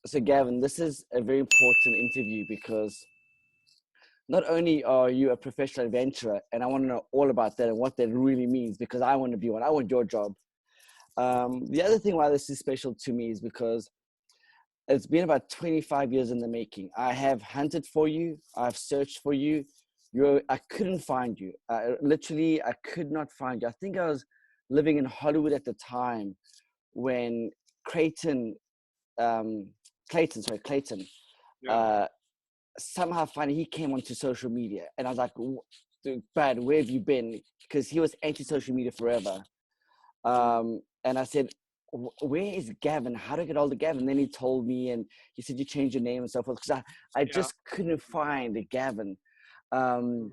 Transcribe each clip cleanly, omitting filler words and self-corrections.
So Gavin, this is a very important interview because not only are you a professional adventurer, and I want to know all about that and what that really means, because I want to be one. I want your job. The other thing why this is special to me is because it's been about 25 years in the making. I have hunted for you. I've searched for you. I couldn't find you. Literally, I could not find you. I think I was living in Hollywood at the time when Clayton, Clayton, Yeah. uh, somehow finally he came onto social media, and I was like, dude, Brad, where have you been? Because he was anti-social media forever. And I said, where is Gavin? How do I get hold of Gavin? And then he told me, and he said, you changed your name and so forth. Because I Yeah. just couldn't find a Gavin. Um, Mm.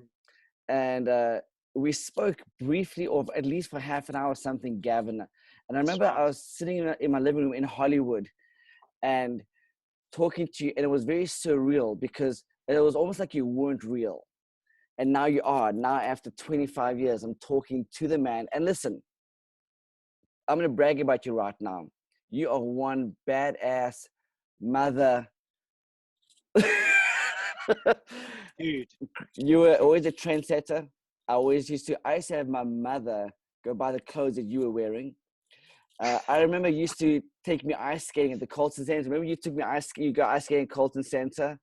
and we spoke briefly, or at least for half an hour or something, Gavin. And I That's remember right. I was sitting in my living room in Hollywood and talking to you, and it was very surreal because it was almost like you weren't real. And now you are. Now, after 25 years, I'm talking to the man. And listen, I'm going to brag about you right now. You are one badass mother. Dude. You were always a trendsetter. I used to have my mother go buy the clothes that you were wearing. I remember you used to take me ice skating at the Colton Center. Remember you took me you go ice skating at Colton Center.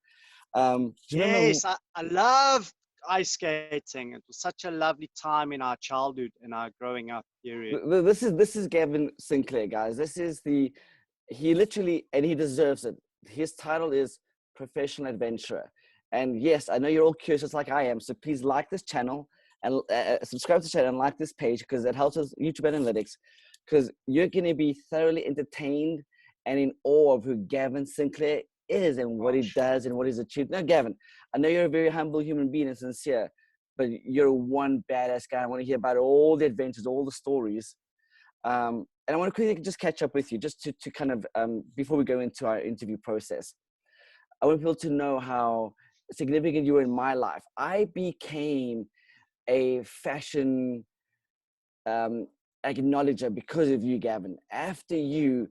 Do you remember? Yes, I love ice skating. It was such a lovely time in our childhood and our growing up period. This is Gavin Sinclair, guys. He literally, and he deserves it. His title is professional adventurer. And yes, I know you're all curious just like I am. So please like this channel and subscribe to the channel and like this page because it helps us YouTube analytics. Because you're going to be thoroughly entertained and in awe of who Gavin Sinclair is and what he Gosh. does and what he's achieved. Now, Gavin, I know you're a very humble human being and sincere, but you're one badass guy. I want to hear about all the adventures, all the stories. And I want to quickly just catch up with you, just to kind of, before we go into our interview process. I want people to know how significant you were in my life. I became a fashion um, acknowledger because of you, Gavin. After you,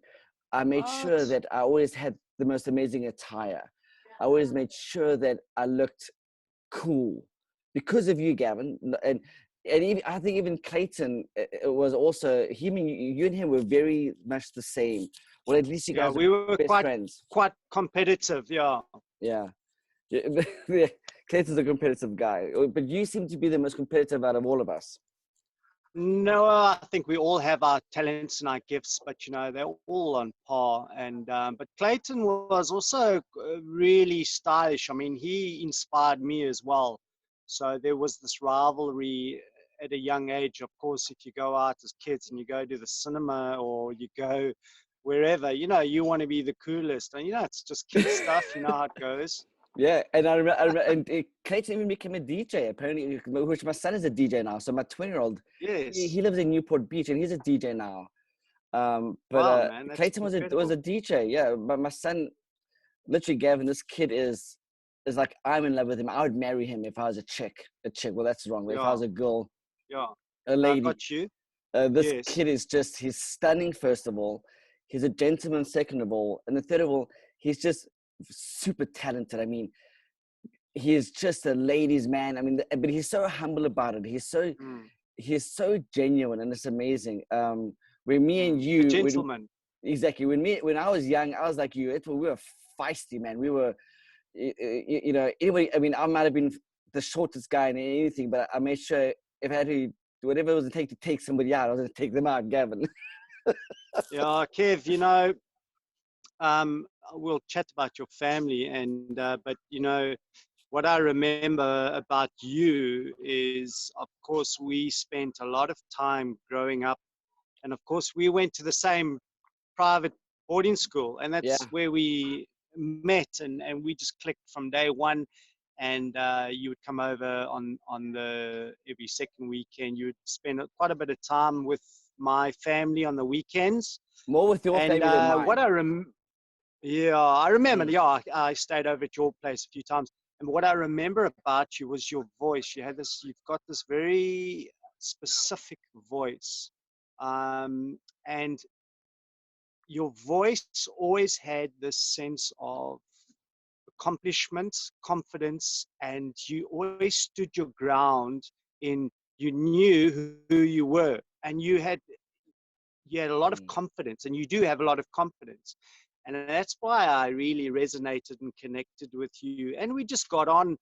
I made sure What? that I always had the most amazing attire. I always made sure that I looked cool because of you, Gavin. And even, I think even Clayton it was also him. And you and him were very much the same. Well, at least you Yeah, guys are we were best friends. quite competitive. Yeah. Yeah. Yeah. Clayton's a competitive guy, but you seem to be the most competitive out of all of us. No, I think we all have our talents and our gifts, but they're all on par. And but Clayton was also really stylish. I mean, he inspired me as well. So there was this rivalry at a young age. Of course, if you go out as kids and you go to the cinema or you go wherever, you want to be the coolest. And it's just kid stuff. You know how it goes. Yeah, and and Clayton even became a DJ apparently, which my son is a DJ now. So my 20-year-old, he Yes. lives in Newport Beach and he's a DJ now. But Wow, man, that's Clayton was incredible. a DJ, yeah. But my son, literally, Gavin, this kid is like I'm in love with him. I would marry him if I was a chick. A chick. Well, that's wrong. But if I Yeah, was a girl, yeah. a I lady, got you. this Yes. kid is he's stunning. First of all, he's a gentleman. Second of all, and the third of all, he's just super talented. I mean, he is just a ladies' man. I mean, but he's so humble about it. Mm, He's so genuine, and it's amazing. When me and a you, gentleman. exactly when I was young, I was like you. We were feisty, man. We were, anyway. I mean, I might have been the shortest guy in anything, but I made sure if I had to do whatever it was to take somebody out, I was going to take them out, Gavin. Yeah, Kev, we'll chat about your family but what I remember about you is, of course, we spent a lot of time growing up, and of course, we went to the same private boarding school, and Yeah, that's where we met, and we just clicked from day one. And you would come over on the every second weekend. You would spend quite a bit of time with my family on the weekends. more with your And family than what mine. yeah, I remember. Mm. Yeah, I stayed over at your place a few times. And what I remember about you was your voice. You've got this very specific voice, and your voice always had this sense of accomplishment, confidence, and you always stood your ground in, you knew who you were, and you had a lot of Mm. confidence, and you do have a lot of confidence. And that's why I really resonated and connected with you. And we just got on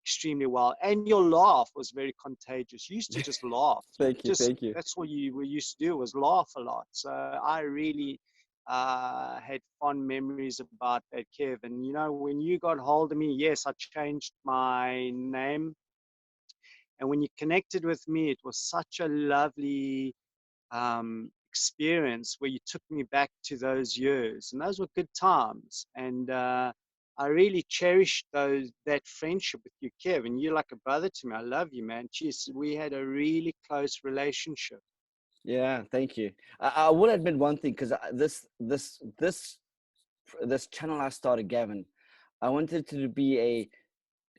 extremely well. And your laugh was very contagious. You used to just laugh. Thank you, thank you. That's what you were used to do, was laugh a lot. So I really had fond memories about that, Kev. And, you know, when you got hold of me, yes, I changed my name. And when you connected with me, it was such a lovely experience where you took me back to those years, and those were good times. And I really cherished that friendship with you, Kevin. You're like a brother to me. I love you, man. Jeez, we had a really close relationship. Yeah, thank you. I will admit one thing, because this channel I started, Gavin, I wanted it to be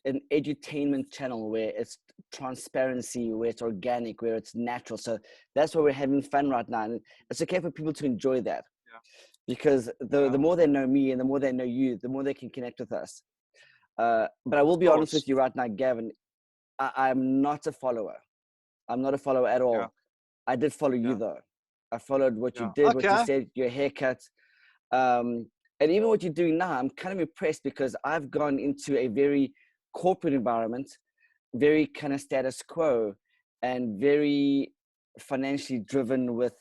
an edutainment channel where it's transparency, where it's organic, where it's natural. So that's why we're having fun right now, and it's okay for people to enjoy that, Yeah. because the more they know me and the more they know you, the more they can connect with us. But I will Of be honest course. with you right now, Gavin. I'm not a follower. I'm not a follower at Yeah. all. I did follow you Yeah. though. I followed what you Yeah. did, what you Okay. said, your haircut, um, and even what you're doing now. I'm kind of impressed, because I've gone into a very corporate environment, very kind of status quo, and very financially driven with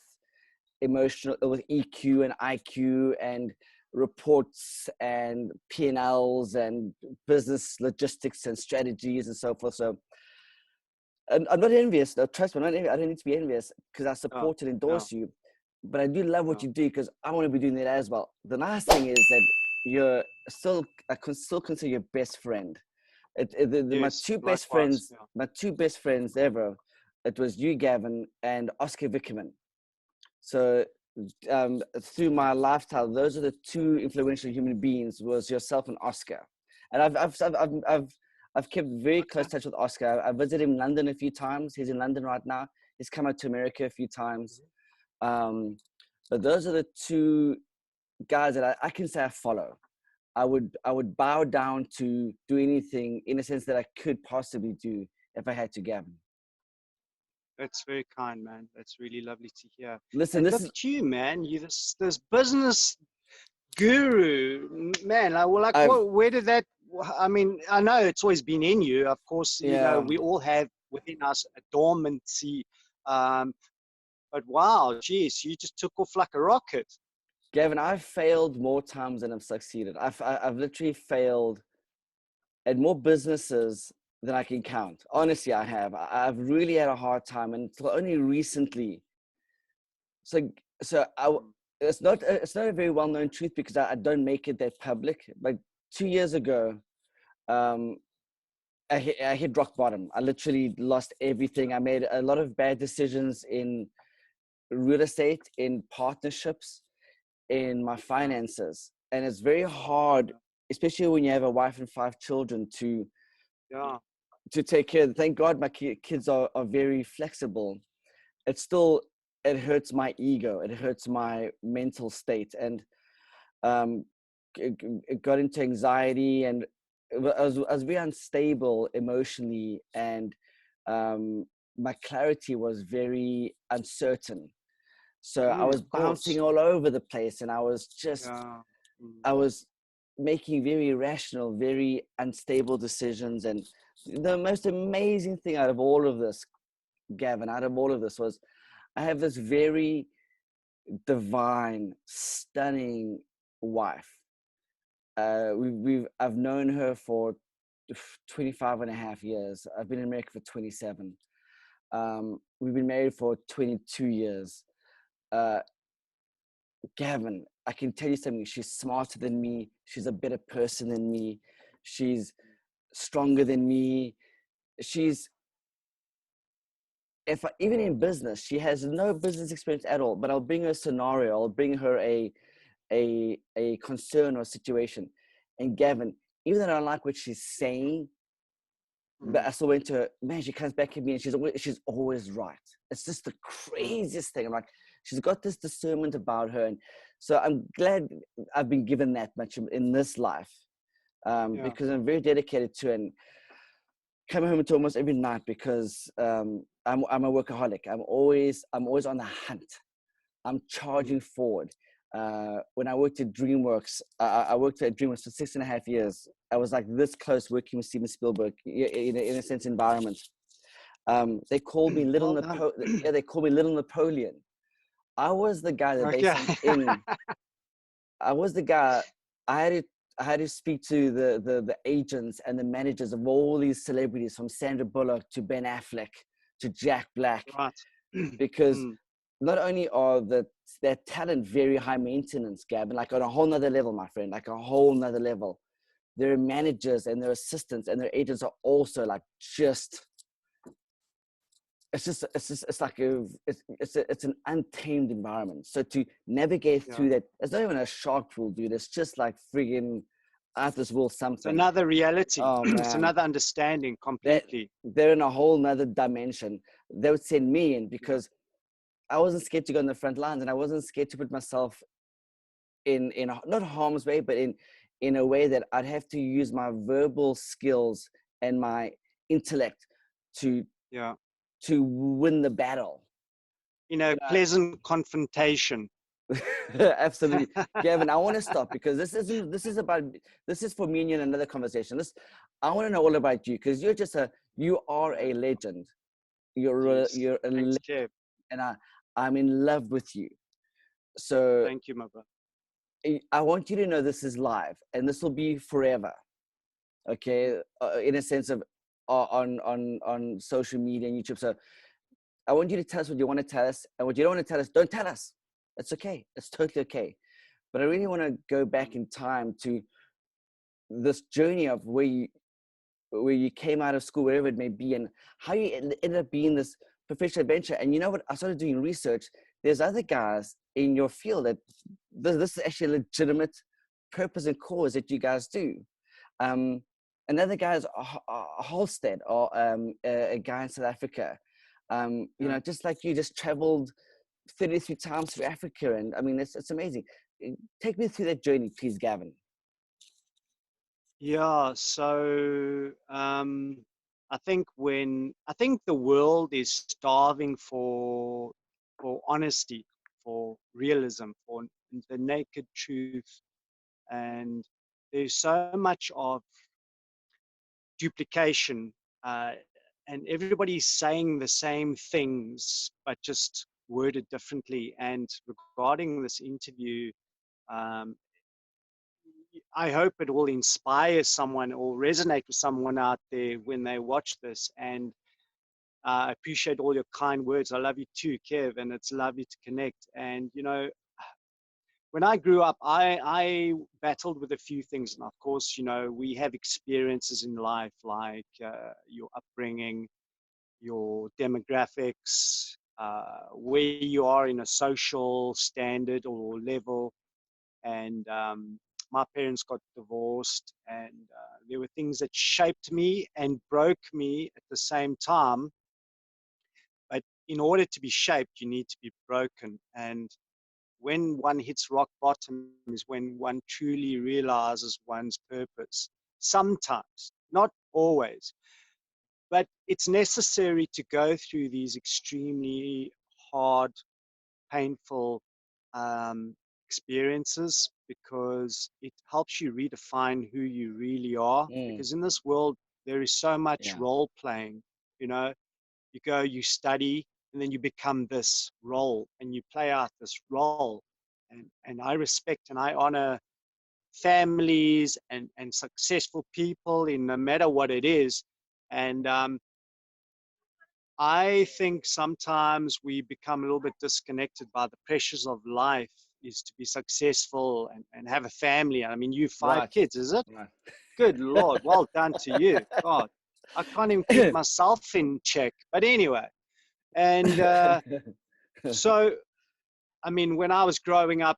with EQ and IQ and reports and P&Ls and business logistics and strategies and so forth. So, and I'm not envious. No, trust me, I don't need to be envious, because I Yeah. support and Yeah. endorse you. But I do love what Yeah. you do, because I want to be doing that as well. The nice thing is that I can still consider your best friend. My Yes. two best Likewise. friends, Yeah. ever, it was you, Gavin, and Oscar Vickerman. So through my lifestyle, those are the two influential human beings, was yourself and Oscar. And I've kept very close Okay. touch with Oscar. I visited him in London a few times. He's in London right now. He's come out to America a few times. Um, but those are the two guys that I can say I follow. I would bow down to do anything in a sense that I could possibly do if I had to, Gavin. That's very kind, man. That's really lovely to hear. Listen, And this look is at you, man. You this business guru, man. Like, I've what? Where did that? I mean, I know it's always been in you. Of course, you know, yeah. we all have within us a dormancy. Um, but wow, geez, you just took off like a rocket. Gavin, I've failed more times than I've succeeded. I've literally failed at more businesses than I can count. Honestly, I have. I've really had a hard time, and until only recently. So, so it's not a very well known truth, because I don't make it that public. But 2 years ago, um, I hit rock bottom. I literally lost everything. I made a lot of bad decisions in real estate, in partnerships, in my finances, and it's very hard, especially when you have a wife and 5 children, Yeah. to take care of. Thank God my kids are very flexible. It still, it hurts my ego, it hurts my mental state, and um it got into anxiety, and I was very unstable emotionally, and um my clarity was very uncertain. So I was Of bouncing course. all over the place, and Yeah. I was making very irrational, very unstable decisions. And the most amazing thing out of all of this, Gavin, out of all of this, was I have this very divine, stunning wife. I've known her for 25 and a half years. I've been in America for 27. We've been married for 22 years. Uh, Gavin, I can tell you something. She's smarter than me. She's a better person than me. She's stronger than me. She's, even in business, she has no business experience at all. But I'll bring her a scenario. I'll bring her a concern or situation. And Gavin, even though I don't like what she's saying, but I still went to her, man, she comes back at me and she's always right. It's just the craziest thing. I'm like, she's got this discernment about her. And So I'm glad I've been given that much in this life, Yeah. because I'm very dedicated to it. And coming home to almost every night because I'm a workaholic. I'm always on the hunt. I'm charging forward. When I worked at DreamWorks, I worked at DreamWorks for 6.5 years. I was like this close working with Steven Spielberg in a sense environment. They called me Little Well done. Yeah, they called me Little Napoleon. I was the guy that they Okay. sent in. I was the guy. I had to I had to speak to the agents and the managers of all these celebrities, from Sandra Bullock to Ben Affleck to Jack Black, Right. because Mm, not only are their talent very high maintenance, Gavin, like on a whole nother level, my friend, like a whole nother level. Their managers and their assistants and their agents are also like it's an untamed environment. So to navigate yeah. through that, it's not even a shark pool, dude. It's just like friggin' out this world It's something. another reality. Oh It's man, another understanding that completely. they're in a whole nother dimension. They would send me in Yeah. because I wasn't scared to go in the front lines, and I wasn't scared to put myself in not harm's way, but in a way that I'd have to use my verbal skills and my intellect to Yeah. win the battle. You Pleasant confrontation. know, absolutely, Gavin. I want to stop because this is for me and you in another conversation. I want to know all about you because you are Yeah. a legend. Jeez. You're a Thanks, legend, Kev. and I'm in love with you. So Thank you, my brother. I want you to know this is live and this will be forever. Mhm. Okay, in a sense of on social media and YouTube. So I want you to tell us what you want to tell us, and what you don't want to tell us, don't tell us. It's okay. It's totally okay. But I really want to go back in time to this journey of where you came out of school, wherever it may be, and how you ended up being this professional adventure. And you know what? I started doing research. There's other guys in your field that this is actually a legitimate purpose and cause that you guys do. Um, Another guy is Holstead, or a guy in South Africa. You Yeah. know, just like you, just traveled 33 times through Africa, and I mean, it's amazing. Take me through that journey, please, Gavin. Yeah. So I think the world is starving for honesty, for realism, for the naked truth, and there's so much of duplication, uh, and everybody's saying the same things but just worded differently. And regarding this interview, um, I hope it will inspire someone or resonate with someone out there when they watch this. And I appreciate all your kind words. I love you too, Kev, and it's lovely to connect. And when I grew up, I battled with a few things. And of course, we have experiences in life like your upbringing, your demographics, where you are in a social standard or level. And my parents got divorced, and there were things that shaped me and broke me at the same time. But in order to be shaped, you need to be broken. And when one hits rock bottom is when one truly realizes one's purpose. Sometimes, not always, but it's necessary to go through these extremely hard, painful experiences, because it helps you redefine who you really are. Mm, Because in this world, there is so much yeah. role playing. You know, you go, you study, and then you become this role and you play out this role. And I respect and I honor families and successful people in no matter what it is. And I think sometimes we become a little bit disconnected by the pressures of life, is to be successful and have a family. I mean, you 5 Right. kids, is it? Right. Good Lord, well done to you. God, I can't even keep myself in check. But anyway, and so, I mean, when I was growing up,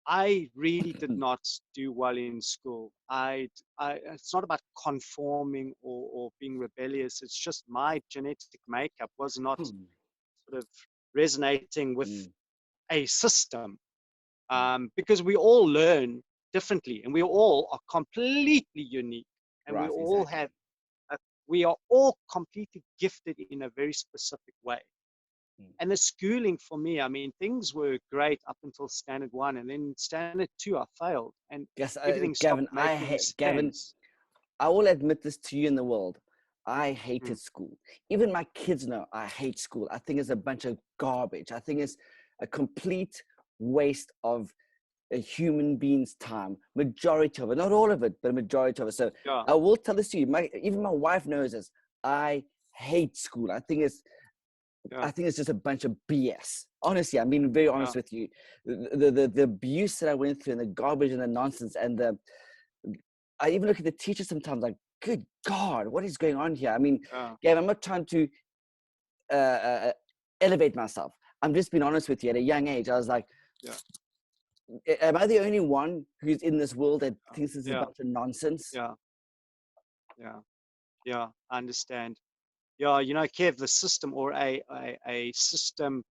I really did not do well in school. It's not about conforming or being rebellious. It's just my genetic makeup was not sort of resonating with Mm, a system. because we all learn differently, and we all are completely unique, and we Right, all exactly. have, we are all completely gifted in a very specific way. Mm. And the schooling for me, I mean, things were great up until standard 1, and then standard 2, I failed, and Yes, everything stopped Gavin, making Gavin, sense. I will admit this to you in the world. I Mm, hated school. Even my kids know I hate school. I think it's a bunch of garbage. I think it's a complete waste of a human being's time. Majority of it, not all of it, but a majority of it. So yeah, I will tell this to you. Even my wife knows this. I hate school. yeah, I think it's just a bunch of BS. Honestly, I'm being very yeah, honest with you. The abuse that I went through and the garbage and the nonsense and I even look at the teachers sometimes like, good God, what is going on here? I mean, yeah, Gav, I'm not trying to uh, uh, elevate myself. I'm just being honest with you. At a young age, I was like, yeah, am I the only one who's in this world that thinks this is a yeah, bunch of nonsense? yeah, yeah, yeah, I understand. Yeah, you know, Kev, the system, or a system,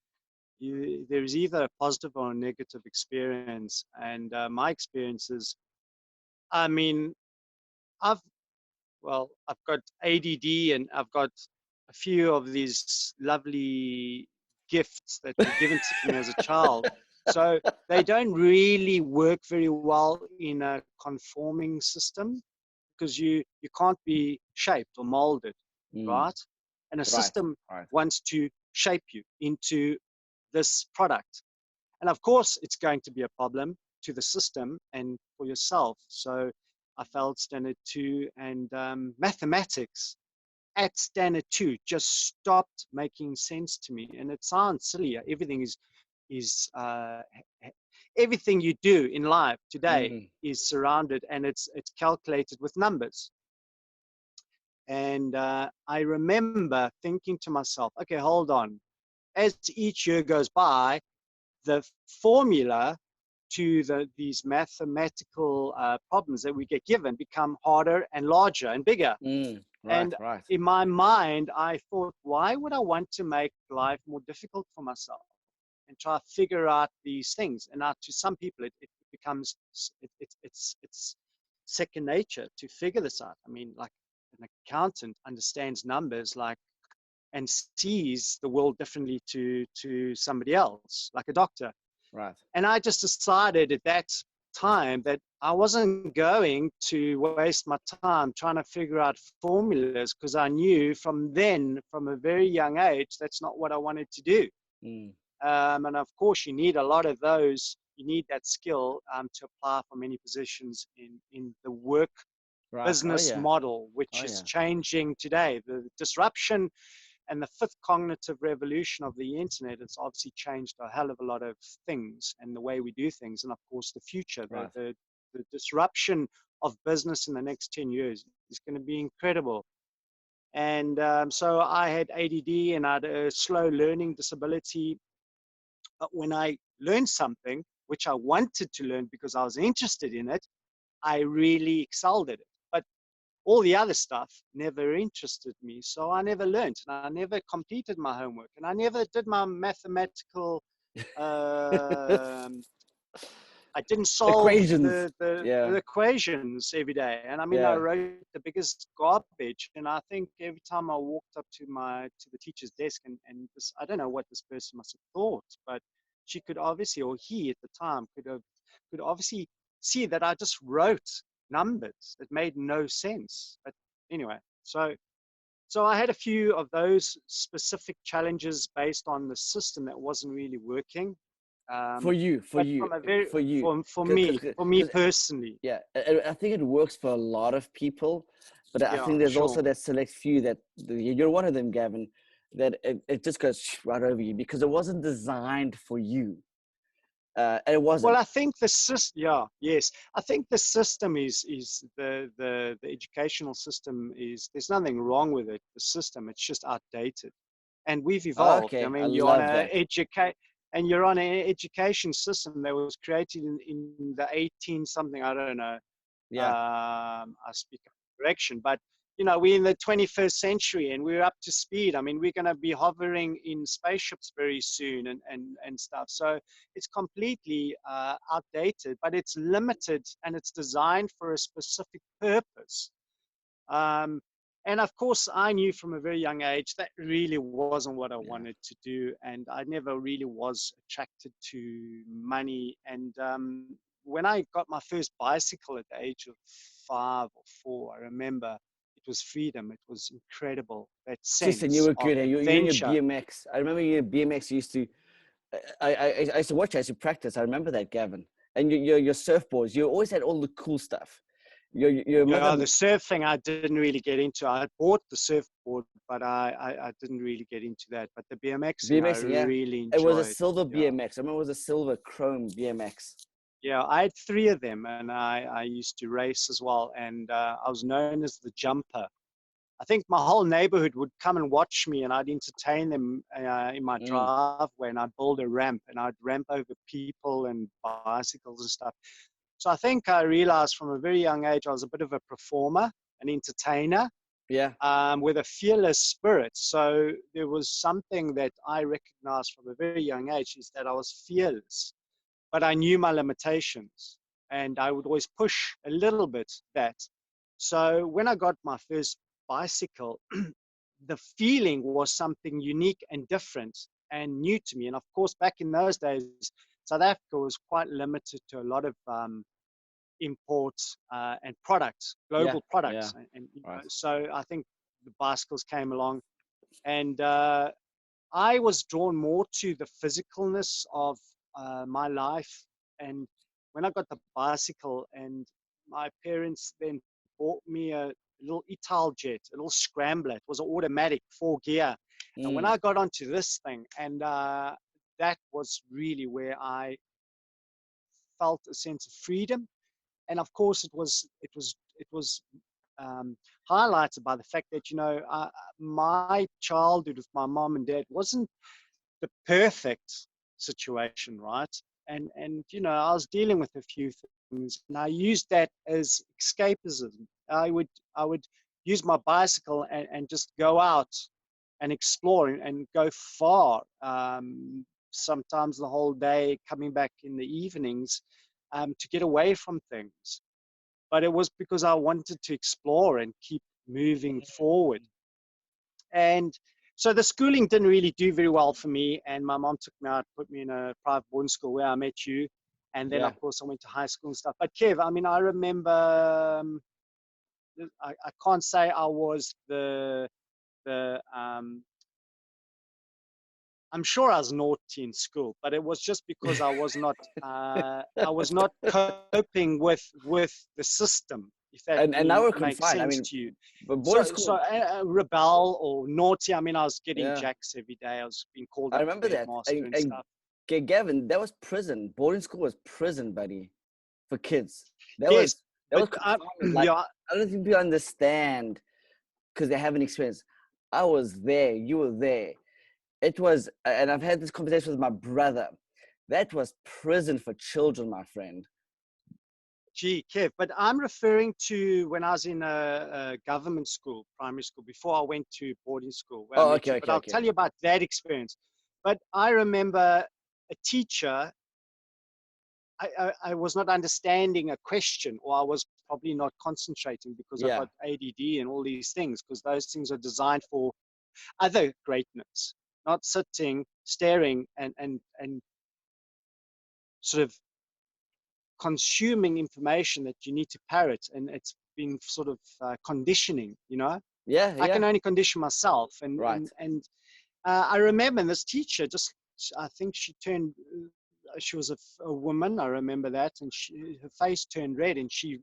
there's either a positive or a negative experience. And my experience is, I mean, I've, I've got ADD, and I've got a few of these lovely gifts that were given to me as a child. So they don't really work very well in a conforming system, because you can't be shaped or molded, Mm, right? And a right, system right, wants to shape you into this product. And of course, it's going to be a problem to the system and for yourself. So I failed standard 2, and mathematics at standard 2 just stopped making sense to me. And it sounds silly. Everything is everything you do in life today mm, is surrounded, and it's calculated with numbers. And I remember thinking to myself, okay, hold on. As each year goes by, the formula to these mathematical problems that we get given become harder and larger and bigger. right, And right, in my mind, I thought, why would I want to make life more difficult for myself and try to figure out these things? And now, to some people, it becomes it's second nature to figure this out. I mean, like, an accountant understands numbers like, and sees the world differently to somebody else, like a doctor. right, And I just decided at that time that I wasn't going to waste my time trying to figure out formulas, because I knew from then, from a very young age, that's not what I wanted to do. mm, And of course, you need a lot of those. You need that skill to apply for many positions in the work right. Oh business yeah, model, oh which is yeah, changing today. The disruption and the fifth cognitive revolution of the internet, it's obviously changed a hell of a lot of things and the way we do things. And of course, the future, right. the disruption of business in the next 10 years is going to be incredible. And so I had ADD, and I had a slow learning disability. But when I learned something, which I wanted to learn because I was interested in it, I really excelled at it. But all the other stuff never interested me. So I never learned, and I never completed my homework, and I never did my mathematical, um, I didn't solve Equations. the Yeah, equations every day. And I mean, I yeah, wrote the biggest garbage. And I think every time I walked up to the teacher's desk, and this, I don't know what this person must have thought, but she could obviously, or he at the time could obviously see that I just wrote numbers that made no sense. But anyway, so I had a few of those specific challenges based on the system that wasn't really working. for Um, you, but from a very for you, for me because personally, yeah, I think it works for a lot of people, but I yeah, think there's sure. also that select few that you're one of them, Gavin, that it just goes right over you because it wasn't designed for you. It Well, wasn't. I think the system, yeah, yes, I think the system is the educational system is, there's nothing wrong with it. The system, it's just outdated, and we've evolved. I Okay, I mean, love that. you're on an education system that was created in the 18 something. I don't know. Yeah, I speak of correction, but you know, we're in the 21st century and we're up to speed. I mean, we're going to be hovering in spaceships very soon and stuff. So it's completely outdated, but it's limited and it's designed for a specific purpose. And of course, I knew from a very young age that really wasn't what I wanted to do. And I never really was attracted to money. And when I got my first bicycle at the age of 5 or 4, I remember it was freedom. It was incredible. That Just and you sense were of good. You and your adventure. BMX. I remember you BMX used to. I used to watch. I used to practice. I remember that, Gavin. And your surfboards. You always had all the cool stuff. Your Yeah, mother. the surfing I didn't really get into. I bought the surfboard, but I didn't really get into that. But the BMXing I BMXing, yeah. really It was a enjoyed. silver Yeah. BMX. I remember it was a silver chrome BMX. Yeah, I had 3 of them, and I used to race as well. And I was known as the jumper. I think my whole neighborhood would come and watch me, and I'd entertain them in my Mm, driveway, and I'd build a ramp, and I'd ramp over people and bicycles and stuff. So I think I realized from a very young age I was a bit of a performer, an entertainer, yeah, with a fearless spirit. So there was something that I recognized from a very young age, is that I was fearless, but I knew my limitations, and I would always push a little bit that. So when I got my first bicycle, the feeling was something unique and different and new to me. And of course, back in those days, South Africa was quite limited to a lot of imports and products, yeah, global yeah. products. And Right. so I think the bicycles came along, and I was drawn more to the physicalness of my life. And when I got the bicycle, and my parents then bought me a little Italjet, a little scrambler. It was an automatic 4 gear. And when Mm, I got onto this thing, and that was really where I felt a sense of freedom. And of course, it was highlighted by the fact that, you know, my childhood with my mom and dad wasn't the perfect situation, right? And you know, I was dealing with a few things, and I used that as escapism. I would use my bicycle and just go out and explore and go far. Sometimes the whole day, coming back in the evenings, to get away from things. But it was because I wanted to explore and keep moving forward. And so the schooling didn't really do very well for me. And my mom took me out, put me in a private boarding school where I met you. And then, yeah. of course, I went to high school and stuff. But Kev, I mean, I remember, I can't say I was the I'm sure I was naughty in school, but it was just because I was not coping with the system, if that And now we're makes confined. I sense mean, to you. but boarding So school. rebel or naughty. I mean, I was getting Yeah, jacks every day. I was being called I up to remember the that. headmaster and And stuff. Gavin, that was prison. Boarding school was prison, buddy, for kids. That Yes, was that but was confinement. Like yeah, I don't think people understand because they haven't experienced. I was there. You were there. It was, and I've had this conversation with my brother. That was prison for children, my friend. gee, Kev, but I'm referring to when I was in a government school, primary school, before I went to boarding school where I Oh, met okay, you. But okay, I'll okay. tell you about that experience. But I remember a teacher, I was not understanding a question, or I was probably not concentrating because I've Yeah, got ADD and all these things, because those things are designed for other greatness, not sitting, staring, and sort of consuming information that you need to parrot. And it's been sort of conditioning, you know. yeah, I yeah. can only condition myself. And Right. and and I remember this teacher, just, I think she was a woman, I remember that, and her face turned red, and she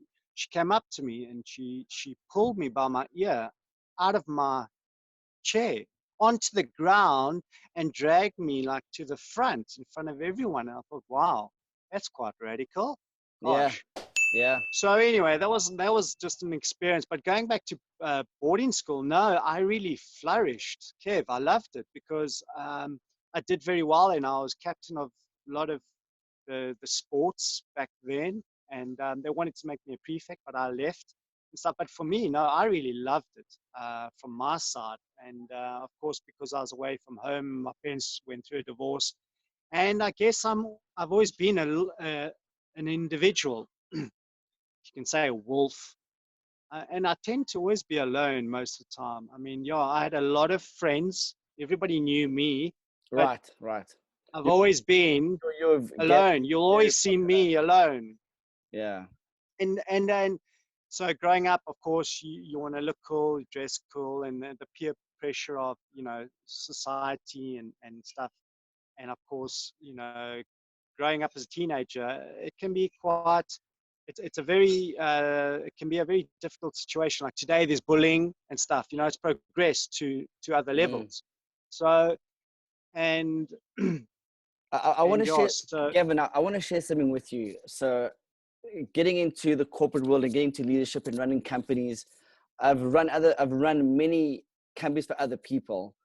came up to me, and she pulled me by my ear out of my chair onto the ground and dragged me like to the front in front of everyone. And I thought, wow, that's quite radical. Yeah, Gosh. yeah, So anyway, that was just an experience. But going back to boarding school, no, I really flourished. Kev, I loved it because I did very well, and I was captain of a lot of the sports back then. And they wanted to make me a prefect, but I left. and stuff. But for me, no, I really loved it from my side. And of course, because I was away from home, my parents went through a divorce. And I guess I've always been an individual. You can say a wolf. And I tend to always be alone most of the time. I mean, yeah, I had a lot of friends. Everybody knew me, but Right, right. I've always been Get alone. You'll very always see popular. me alone. Yeah. And then, so growing up, of course, you want to look cool, dress cool, and the peer pressure of, society and stuff. And of course, growing up as a teenager, it can be quite, it can be a very difficult situation. Like today, there's bullying and stuff, it's progressed to other Mm. levels. So, and, I want and to yeah, share, so, Gavin, I want to share something with you. So, getting into the corporate world and getting to leadership and running companies, I've run many companies for other people.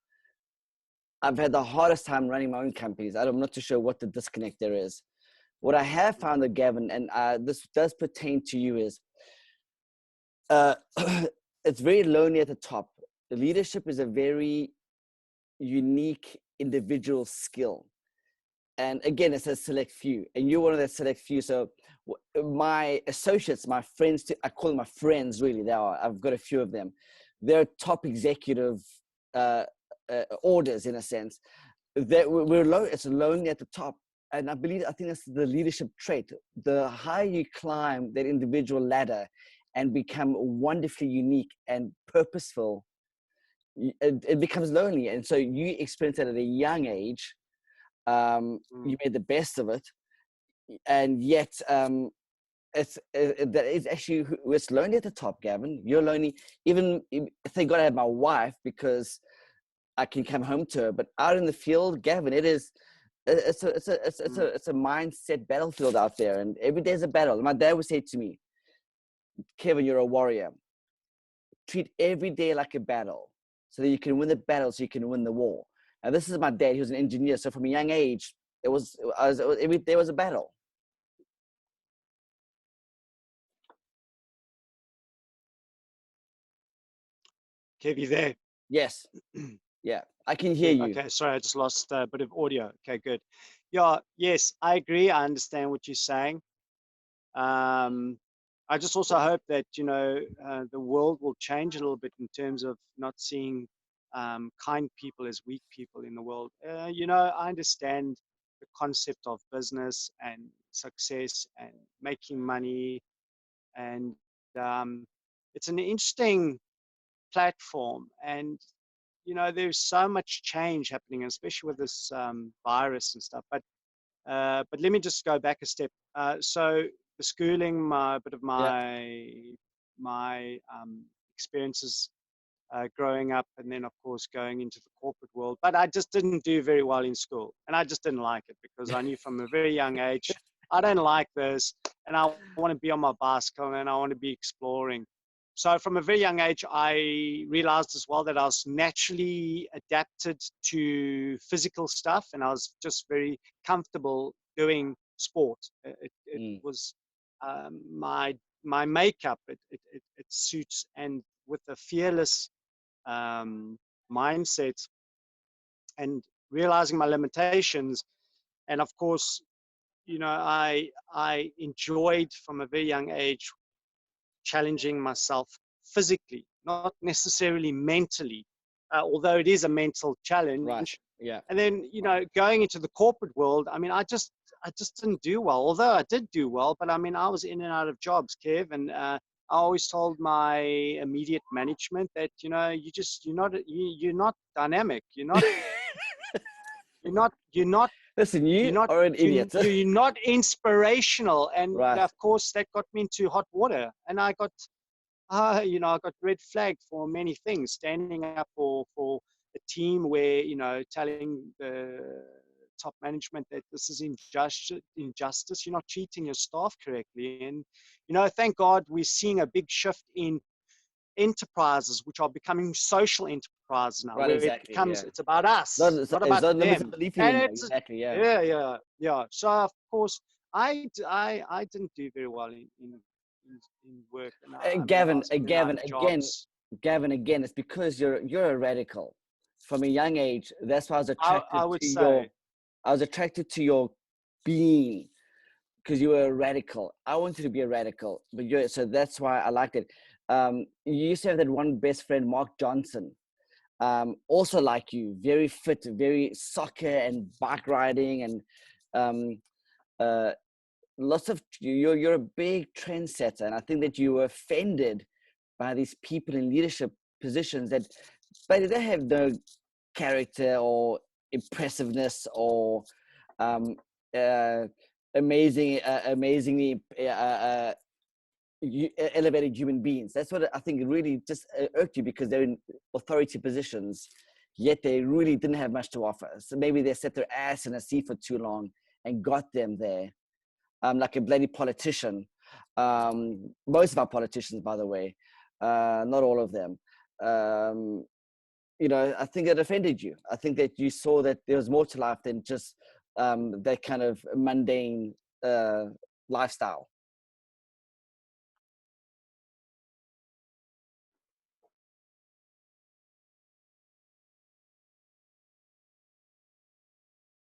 I've had the hardest time running my own companies. I'm not too sure what the disconnect there is. What I have found, though, Gavin, and this does pertain to you, is uh, it's very lonely at the top. The leadership is a very unique individual skill. And again, it's a select few, and you're one of that select few. So my associates, my friends, I call them my friends, really. I've got a few of them. They're top executive orders, in a sense. That it's lonely at the top. And I think that's the leadership trait. The higher you climb that individual ladder and become wonderfully unique and purposeful, it becomes lonely. And so you experience that at a young age. You made the best of it, and yet that is actually, it's lonely at the top, Gavin. You're lonely. Even thank God I have my wife, because I can come home to her. But out in the field, Gavin, it's a mindset battlefield out there, and every day is a battle. My dad would say to me, Kevin, you're a warrior. Treat every day like a battle, so that you can win the battle, so you can win the war. And this is my dad. He was an engineer, so from a young age, every day was a battle. Kev, you there? Yes. Yeah, I can hear Yeah, you. okay, sorry, I just lost a bit of audio. Okay, good. Yeah, yes, I agree. I understand what you're saying. Um, I just also hope that, the world will change a little bit in terms of not seeing kind people as weak people in the world. I understand the concept of business and success and making money. And it's an interesting platform. And there's so much change happening, especially with this virus and stuff. But let me just go back a step. So the schooling, my bit of Yeah. my experiences growing up, and then of course going into the corporate world. But I just didn't do very well in school, and I just didn't like it, because I knew from a very young age I don't like this, and I want to be on my bicycle and I want to be exploring. So from a very young age, I realized as well that I was naturally adapted to physical stuff, and I was just very comfortable doing sport. It was my makeup. It suits, and with a fearless mindset and realizing my limitations. And of course, I enjoyed from a very young age challenging myself physically, not necessarily mentally, although it is a mental Right. challenge. Yeah. And then, going into the corporate world, I mean, I just didn't do well, although I did do well. But I mean, I was in and out of jobs, Kev. And I always told my immediate management that, you're not dynamic. You're not Listen, you you're not are an you, idiot. you're not inspirational. And Right. of course that got me into hot water, and I got I got red flagged for many things, standing up for a team where, telling the top management that this is injustice, you're not treating your staff correctly. And thank God we're seeing a big shift in enterprises, which are becoming social enterprises now, Right. where it Exactly. becomes, Yeah. it's about us, not It's about not limited them. belief And anymore. it's, Exactly. Yeah. yeah. So of course I didn't do very well in in work. And Gavin, I spent out of jobs. Gavin, again, it's because you're a radical. From a young age, that's why I would say. I was attracted to your being, because you were a radical. I wanted to be a radical, but so that's why I liked it. You used to have that one best friend, Mark Johnson, also like you, very fit, very soccer and bike riding, and um, lots of you're a big trendsetter. And I think that you were offended by these people in leadership positions that, but they have no character or impressiveness or uh, amazingly elevated human beings. That's what I think really just irked you, because they're in authority positions, yet they really didn't have much to offer. So maybe they set their ass in a seat for too long and got them there, like a bloody politician. Most of our politicians, by the way, not all of them. I think it offended you. I think that you saw that there was more to life than just that kind of mundane lifestyle.